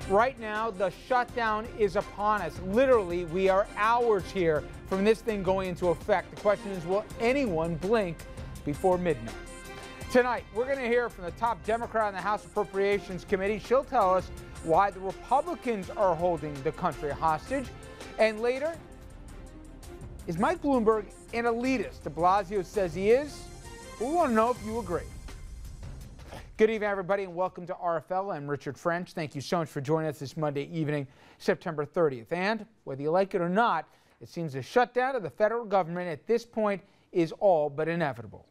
Right now, the shutdown is upon us. Literally, we are hours here from this thing going into effect. The question is, will anyone blink before midnight? Tonight, we're going to hear from the top Democrat on the House Appropriations Committee. She'll tell us why the Republicans are holding the country hostage. And later, is Mike Bloomberg an elitist? De Blasio says he is. We want to know if you agree. Good evening, everybody, and welcome to RFL. I'm Richard French. Thank you so much for joining us this Monday evening, September 30th. And whether you like it or not, it seems the shutdown of the federal government at this point is all but inevitable.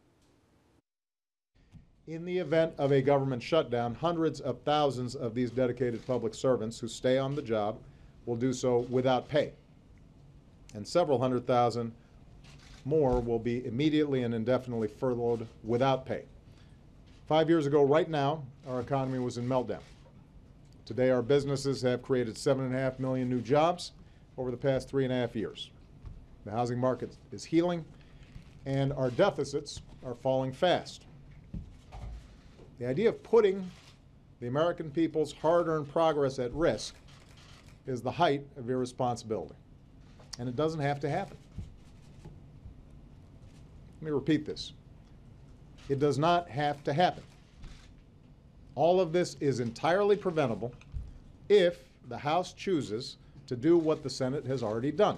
In the event of a government shutdown, hundreds of thousands of these dedicated public servants who stay on the job will do so without pay. And several hundred thousand more will be immediately and indefinitely furloughed without pay. 5 years ago, right now, our economy was in meltdown. Today, our businesses have created 7.5 million new jobs over the past 3.5 years. The housing market is healing, and our deficits are falling fast. The idea of putting the American people's hard-earned progress at risk is the height of irresponsibility, and it doesn't have to happen. Let me repeat this. It does not have to happen. All of this is entirely preventable if the House chooses to do what the Senate has already done.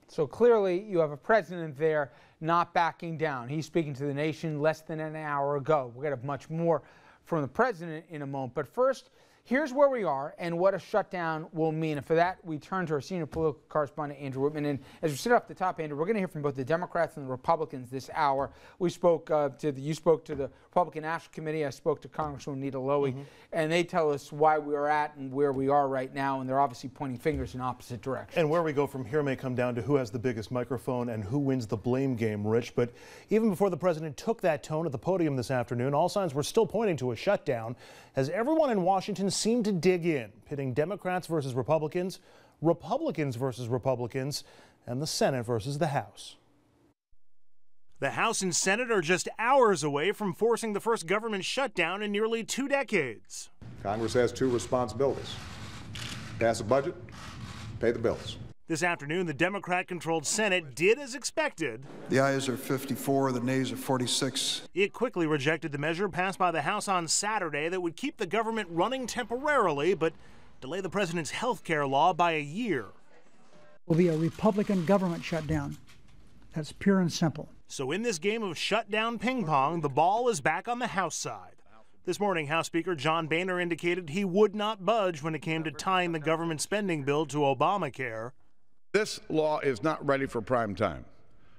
So clearly you have a president there not backing down. He's speaking to the nation less than an hour ago. We're going to have much more from the president in a moment. But first, here's where we are and what a shutdown will mean. And for that, we turn to our senior political correspondent, Andrew Whitman. And as we sit up the top, Andrew, we're going to hear from both the Democrats and the Republicans this hour. We spoke you spoke to the Republican National Committee. I spoke to Congresswoman Nita Lowey, and they tell us why we are at and where we are right now. And they're obviously pointing fingers in opposite directions. And where we go from here may come down to who has the biggest microphone and who wins the blame game, Rich. But even before the president took that tone at the podium this afternoon, all signs were still pointing to a shutdown, as everyone in Washington seemed to dig in, pitting Democrats versus Republicans, Republicans versus Republicans, and the Senate versus the House. The House and Senate are just hours away from forcing the first government shutdown in nearly 2 decades. Congress has two responsibilities: pass a budget, pay the bills. This afternoon, the Democrat-controlled Senate did as expected. The ayes are 54, the nays are 46. It quickly rejected the measure passed by the House on Saturday that would keep the government running temporarily, but delay the president's health care law by a year. Will be a Republican government shutdown. That's pure and simple. So in this game of shutdown ping pong, the ball is back on the House side. This morning, House Speaker John Boehner indicated he would not budge when it came to tying the government spending bill to Obamacare. This law is not ready for prime time.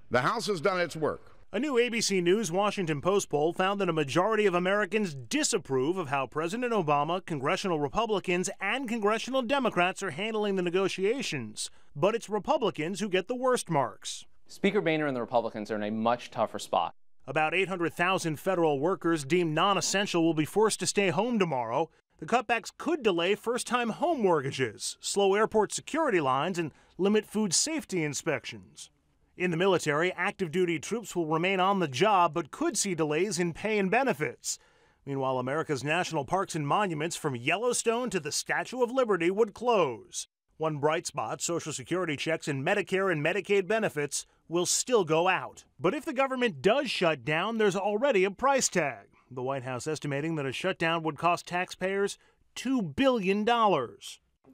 The House has done its work. A new ABC News Washington Post poll found that a majority of Americans disapprove of how President Obama, congressional Republicans, and congressional Democrats are handling the negotiations. But it's Republicans who get the worst marks. Speaker Boehner and the Republicans are in a much tougher spot. About 800,000 federal workers deemed non-essential will be forced to stay home tomorrow. The cutbacks could delay first-time home mortgages, slow airport security lines, and limit food safety inspections. In the military, active duty troops will remain on the job but could see delays in pay and benefits. Meanwhile, America's national parks and monuments from Yellowstone to the Statue of Liberty would close. One bright spot, Social Security checks and Medicare and Medicaid benefits will still go out. But if the government does shut down, there's already a price tag. The White House estimating that a shutdown would cost taxpayers $2 billion.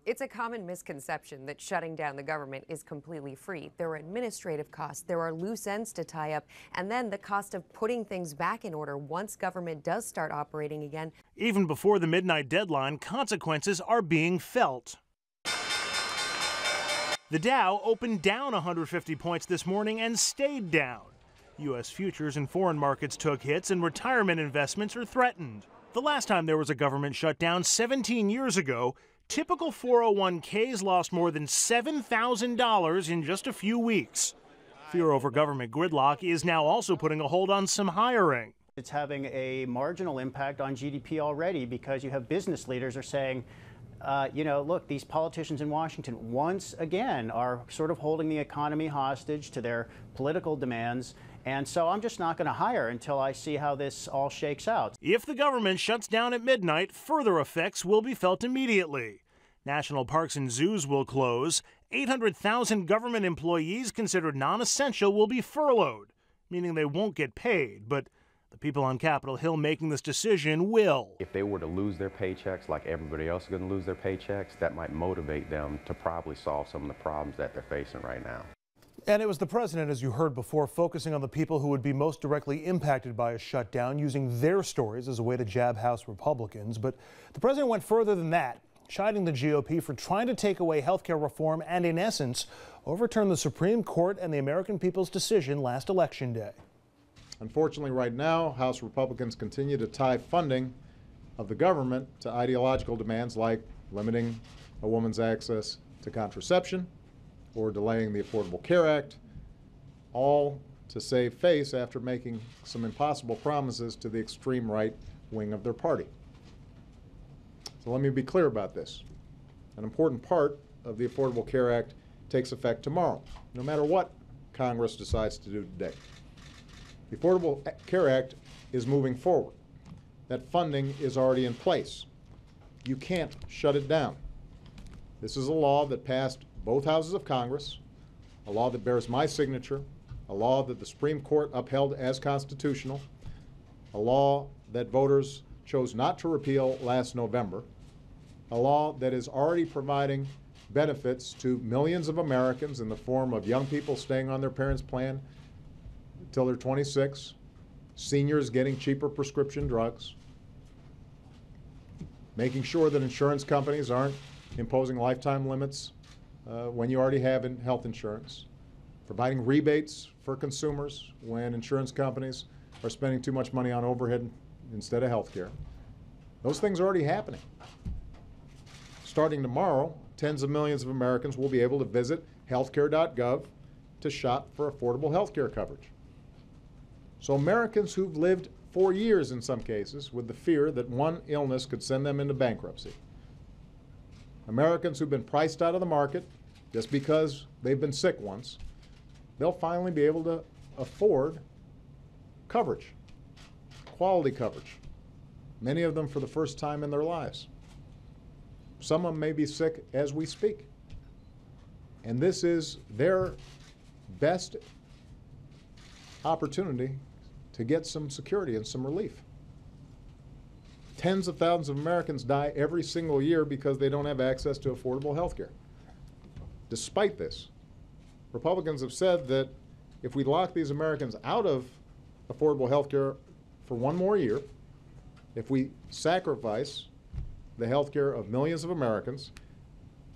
It's a common misconception that shutting down the government is completely free. There are administrative costs, there are loose ends to tie up, and then the cost of putting things back in order once government does start operating again. Even before the midnight deadline, consequences are being felt. The Dow opened down 150 points this morning and stayed down. U.S. futures and foreign markets took hits and retirement investments are threatened. The last time there was a government shutdown 17 years ago, typical 401ks lost more than $7,000 in just a few weeks. Fear over government gridlock is now also putting a hold on some hiring. It's having a marginal impact on GDP already because you have business leaders are saying, look, these politicians in Washington once again are sort of holding the economy hostage to their political demands, And so I'm just not going to hire until I see how this all shakes out. If the government shuts down at midnight, further effects will be felt immediately. National parks and zoos will close. 800,000 government employees considered non-essential will be furloughed, meaning they won't get paid. But the people on Capitol Hill making this decision will. If they were to lose their paychecks like everybody else is going to lose their paychecks, that might motivate them to probably solve some of the problems that they're facing right now. And it was the president, as you heard before, focusing on the people who would be most directly impacted by a shutdown, using their stories as a way to jab House Republicans. But the president went further than that, chiding the GOP for trying to take away health care reform and, in essence, overturn the Supreme Court and the American people's decision last Election Day. Unfortunately, right now, House Republicans continue to tie funding of the government to ideological demands like limiting a woman's access to contraception or delaying the Affordable Care Act, all to save face after making some impossible promises to the extreme right wing of their party. So let me be clear about this. An important part of the Affordable Care Act takes effect tomorrow, no matter what Congress decides to do today. The Affordable Care Act is moving forward. That funding is already in place. You can't shut it down. This is a law that passed both houses of Congress, a law that bears my signature, a law that the Supreme Court upheld as constitutional, a law that voters chose not to repeal last November, a law that is already providing benefits to millions of Americans in the form of young people staying on their parents' plan until they're 26, seniors getting cheaper prescription drugs, making sure that insurance companies aren't imposing lifetime limits when you already have health insurance, providing rebates for consumers when insurance companies are spending too much money on overhead instead of health care. Those things are already happening. Starting tomorrow, tens of millions of Americans will be able to visit healthcare.gov to shop for affordable health care coverage. So Americans who've lived for years in some cases with the fear that one illness could send them into bankruptcy, Americans who've been priced out of the market just because they've been sick once, they'll finally be able to afford coverage, quality coverage, many of them for the first time in their lives. Some of them may be sick as we speak. And this is their best opportunity to get some security and some relief. Tens of thousands of Americans die every single year because they don't have access to affordable health care. Despite this, Republicans have said that if we lock these Americans out of affordable health care for one more year, if we sacrifice the health care of millions of Americans,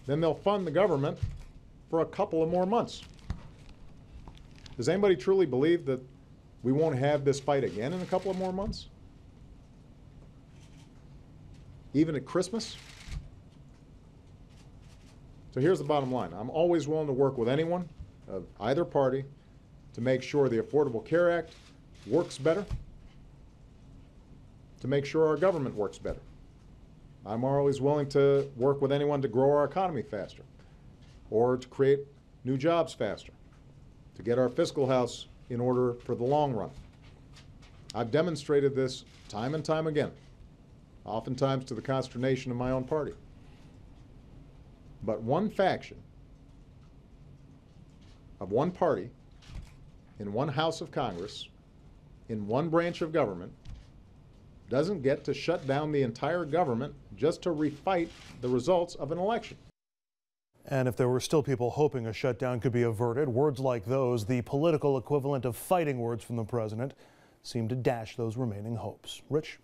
then they'll fund the government for a couple of more months. Does anybody truly believe that we won't have this fight again in a couple of more months? Even at Christmas? So here's the bottom line. I'm always willing to work with anyone of either party to make sure the Affordable Care Act works better, to make sure our government works better. I'm always willing to work with anyone to grow our economy faster or to create new jobs faster, to get our fiscal house in order for the long run. I've demonstrated this time and time again, oftentimes to the consternation of my own party. But one faction of one party in one house of Congress, in one branch of government, doesn't get to shut down the entire government just to refight the results of an election. And if there were still people hoping a shutdown could be averted, words like those, the political equivalent of fighting words from the president, seem to dash those remaining hopes. Rich?